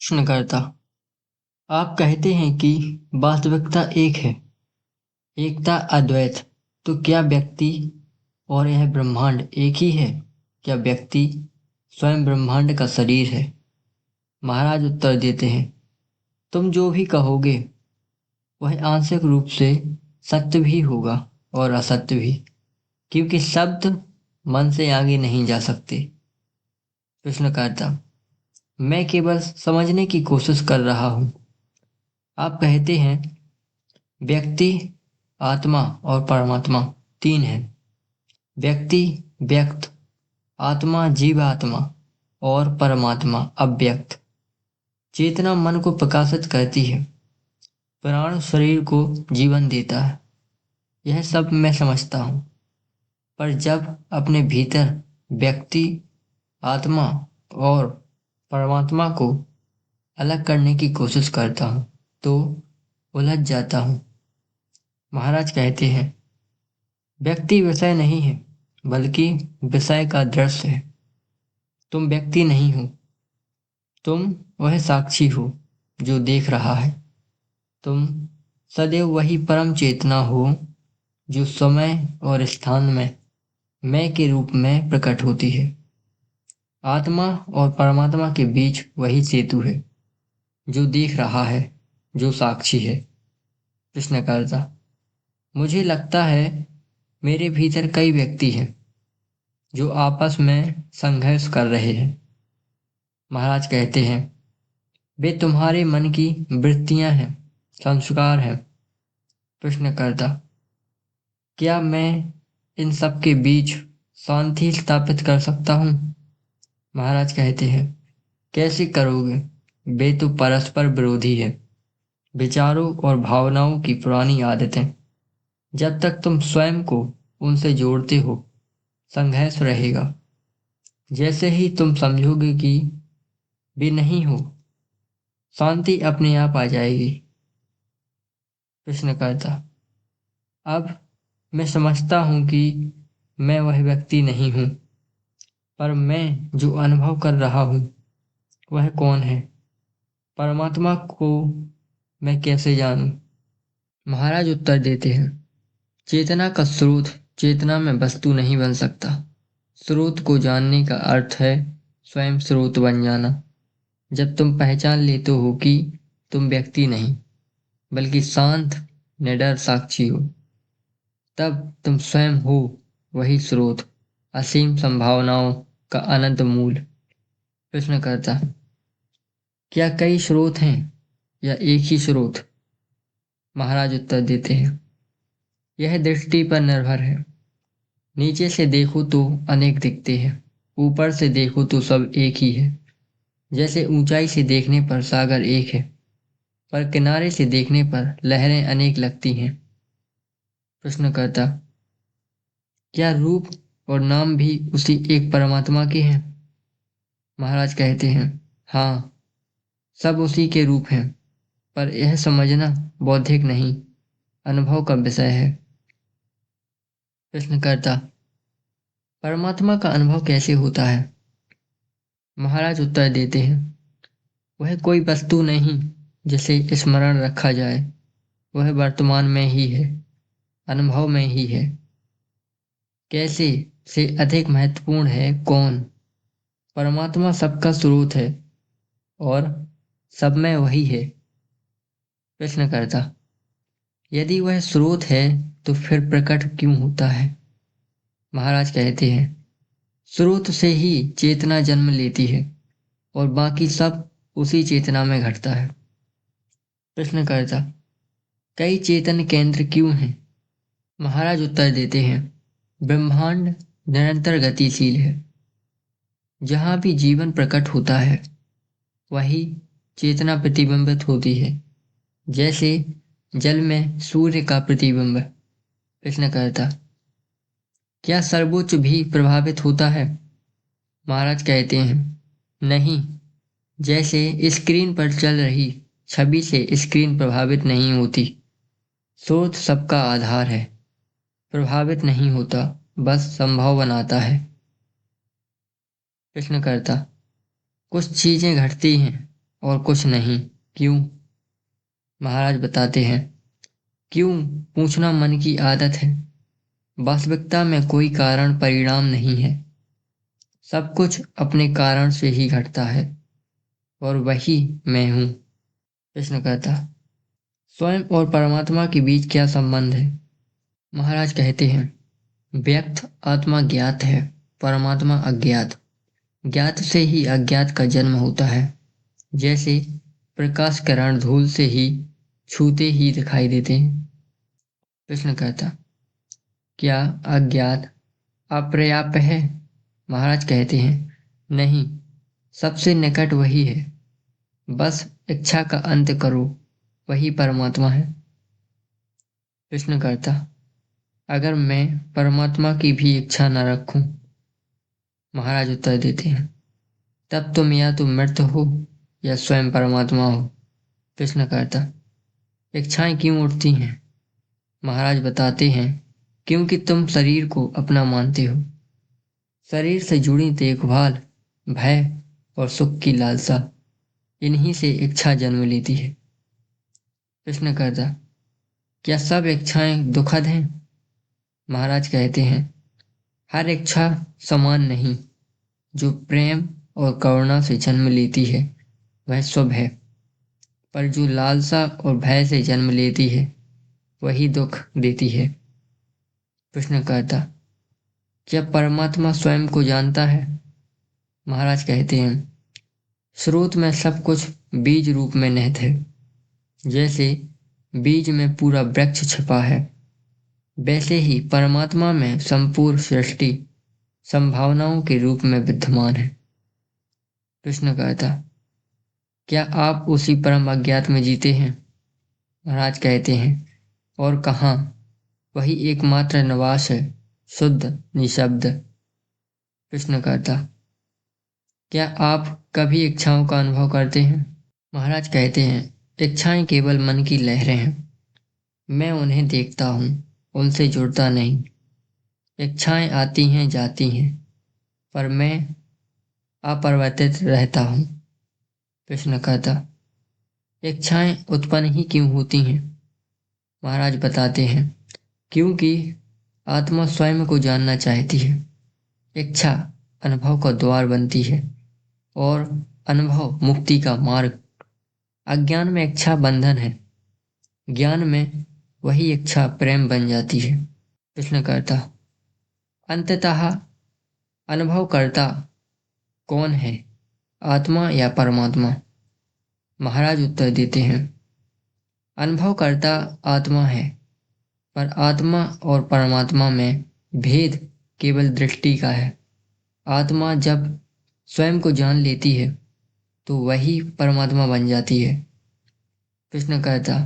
प्रश्नकर्ता: आप कहते हैं कि वास्तविकता एक है, एकता अद्वैत। तो क्या व्यक्ति और यह ब्रह्मांड एक ही है? क्या व्यक्ति स्वयं ब्रह्मांड का शरीर है? महाराज उत्तर देते हैं, तुम जो भी कहोगे वह आंशिक रूप से सत्य भी होगा और असत्य भी, क्योंकि शब्द मन से आगे नहीं जा सकते। प्रश्नकर्ता: मैं केवल समझने की कोशिश कर रहा हूँ। आप कहते हैं व्यक्ति, आत्मा और परमात्मा तीन हैं। व्यक्ति व्यक्त, आत्मा जीवात्मा और परमात्मा अव्यक्त। चेतना मन को प्रकाशित करती है, प्राण शरीर को जीवन देता है। यह सब मैं समझता हूँ, पर जब अपने भीतर व्यक्ति, आत्मा और परमात्मा को अलग करने की कोशिश करता हूँ तो उलझ जाता हूँ। महाराज कहते हैं, व्यक्ति विषय नहीं है, बल्कि विषय का दृश्य है। तुम व्यक्ति नहीं हो, तुम वह साक्षी हो जो देख रहा है। तुम सदैव वही परम चेतना हो जो समय और स्थान में मैं के रूप में प्रकट होती है। आत्मा और परमात्मा के बीच वही सेतु है जो देख रहा है, जो साक्षी है। प्रश्नकर्ता: मुझे लगता है मेरे भीतर कई व्यक्ति हैं जो आपस में संघर्ष कर रहे हैं। महाराज कहते हैं, वे तुम्हारे मन की वृत्तियां हैं, संस्कार हैं। प्रश्नकर्ता: क्या मैं इन सब के बीच शांति स्थापित कर सकता हूँ? महाराज कहते हैं, कैसे करोगे? वे तो परस्पर विरोधी है। विचारों और भावनाओं की पुरानी आदतें। जब तक तुम स्वयं को उनसे जोड़ते हो, संघर्ष रहेगा। जैसे ही तुम समझोगे कि वे नहीं हो, शांति अपने आप आ जाएगी। प्रश्नकर्ता: अब मैं समझता हूं कि मैं वह व्यक्ति नहीं हूं, पर मैं जो अनुभव कर रहा हूं वह कौन है? परमात्मा को मैं कैसे जानूं? महाराज उत्तर देते हैं, चेतना का स्रोत चेतना में वस्तु नहीं बन सकता। स्रोत को जानने का अर्थ है स्वयं स्रोत बन जाना। जब तुम पहचान लेते हो कि तुम व्यक्ति नहीं, बल्कि शांत निडर साक्षी हो, तब तुम स्वयं हो वही स्रोत, असीम संभावनाओं का अनंत मूल। प्रश्नकर्ता: क्या कई स्रोत हैं या एक ही स्रोत? महाराज उत्तर देते हैं, यह दृष्टि पर निर्भर है। नीचे से देखो तो अनेक दिखते हैं, ऊपर से देखो तो सब एक ही है। जैसे ऊंचाई से देखने पर सागर एक है, पर किनारे से देखने पर लहरें अनेक लगती हैं। प्रश्नकर्ता: क्या रूप और नाम भी उसी एक परमात्मा के हैं? महाराज कहते हैं, हाँ, सब उसी के रूप हैं, पर यह समझना बौद्धिक नहीं, अनुभव का विषय है। प्रश्नकर्ता: परमात्मा का अनुभव कैसे होता है? महाराज उत्तर देते हैं, वह कोई वस्तु नहीं जिसे स्मरण रखा जाए। वह वर्तमान में ही है, अनुभव में ही है। कैसे से अधिक महत्वपूर्ण है कौन? परमात्मा सबका स्रोत है और सब में वही है। प्रश्नकर्ता: यदि वह स्रोत है तो फिर प्रकट क्यों होता है? महाराज कहते हैं, स्रोत से ही चेतना जन्म लेती है और बाकी सब उसी चेतना में घटता है। प्रश्नकर्ता: कई चेतन केंद्र क्यों हैं? महाराज उत्तर देते हैं, ब्रह्मांड निरंतर गतिशील है। जहाँ भी जीवन प्रकट होता है वही चेतना प्रतिबिंबित होती है, जैसे जल में सूर्य का प्रतिबिंब। प्रश्नकर्ता: क्या सर्वोच्च भी प्रभावित होता है? महाराज कहते हैं, नहीं, जैसे स्क्रीन पर चल रही छवि से स्क्रीन प्रभावित नहीं होती। स्रोत सबका आधार है, प्रभावित नहीं होता, बस संभव बनाता है। प्रश्नकर्ता: कुछ चीजें घटती हैं और कुछ नहीं। क्यों? महाराज बताते हैं, क्यों पूछना मन की आदत है। वास्तविकता में कोई कारण परिणाम नहीं है। सब कुछ अपने कारण से ही घटता है और वही मैं हूँ। कृष्ण कहता, स्वयं और परमात्मा के बीच क्या संबंध है? महाराज कहते हैं, व्यक्त आत्मा ज्ञात है, परमात्मा अज्ञात। ज्ञात से ही अज्ञात का जन्म होता है। जैसे प्रकाश किरण धूल से ही छूते ही दिखाई देते हैं। कृष्ण कहता, क्या अज्ञात अपर्याप्त है? महाराज कहते हैं, नहीं, सबसे निकट वही है। बस इच्छा का अंत करो, वही परमात्मा है। कृष्ण कहता, अगर मैं परमात्मा की भी इच्छा न रखूं? महाराज उत्तर देते हैं, तब तुम या तो मृत हो या स्वयं परमात्मा हो। कृष्ण कहता, इच्छाएं क्यों उठती हैं? महाराज बताते हैं, क्योंकि तुम शरीर को अपना मानते हो। शरीर से जुड़ी देखभाल, भय और सुख की लालसा, इन्हीं से इच्छा जन्म लेती है। कृष्ण कहता, क्या सब इच्छाएं दुखद हैं? महाराज कहते हैं, हर इच्छा समान नहीं। जो प्रेम और करुणा से जन्म लेती है वह शुभ है, पर जो लालसा और भय से जन्म लेती है वही दुख देती है। कृष्ण कहता, क्या परमात्मा स्वयं को जानता है? महाराज कहते हैं, स्रोत में सब कुछ बीज रूप में निहित है। जैसे बीज में पूरा वृक्ष छिपा है, वैसे ही परमात्मा में संपूर्ण सृष्टि संभावनाओं के रूप में विद्यमान है। कृष्ण कहता, क्या आप उसी परम अज्ञात में जीते हैं? महाराज कहते हैं, और कहाँ, वही एकमात्र निवास है, शुद्ध निशब्द। कृष्ण कहता, क्या आप कभी इच्छाओं का अनुभव करते हैं? महाराज कहते हैं, इच्छाएं केवल मन की लहरें हैं। मैं उन्हें देखता हूँ, उनसे जुड़ता नहीं। इच्छाएं आती हैं जाती हैं, पर मैं अपरिवर्तित रहता हूँ। कृष्ण कहता, इच्छाएं उत्पन्न ही क्यों होती हैं? महाराज बताते हैं, क्योंकि आत्मा स्वयं को जानना चाहती है। इच्छा अनुभव का द्वार बनती है और अनुभव मुक्ति का मार्ग। अज्ञान में इच्छा बंधन है, ज्ञान में वही इच्छा प्रेम बन जाती है। कृष्ण कहता, अंततः अनुभव करता कौन है, आत्मा या परमात्मा? महाराज उत्तर देते हैं, अनुभव करता आत्मा है, पर आत्मा और परमात्मा में भेद केवल दृष्टि का है। आत्मा जब स्वयं को जान लेती है तो वही परमात्मा बन जाती है। कृष्ण कहता,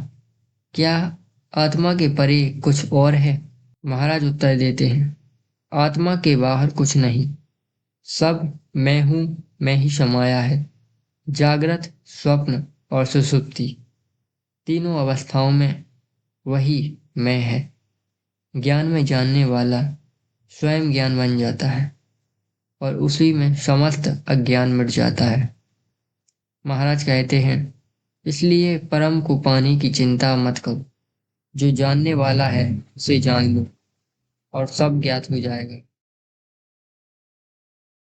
क्या आत्मा के परे कुछ और है? महाराज उत्तर देते हैं, आत्मा के बाहर कुछ नहीं। सब मैं हूँ, मैं ही समाया है। जागृत, स्वप्न और सुषुप्ति, तीनों अवस्थाओं में वही मैं है। ज्ञान में जानने वाला स्वयं ज्ञान बन जाता है और उसी में समस्त अज्ञान मिट जाता है। महाराज कहते हैं, इसलिए परम को पाने की चिंता मत करो। जो जानने वाला है उसे जान लो और सब ज्ञात हो जाएगा।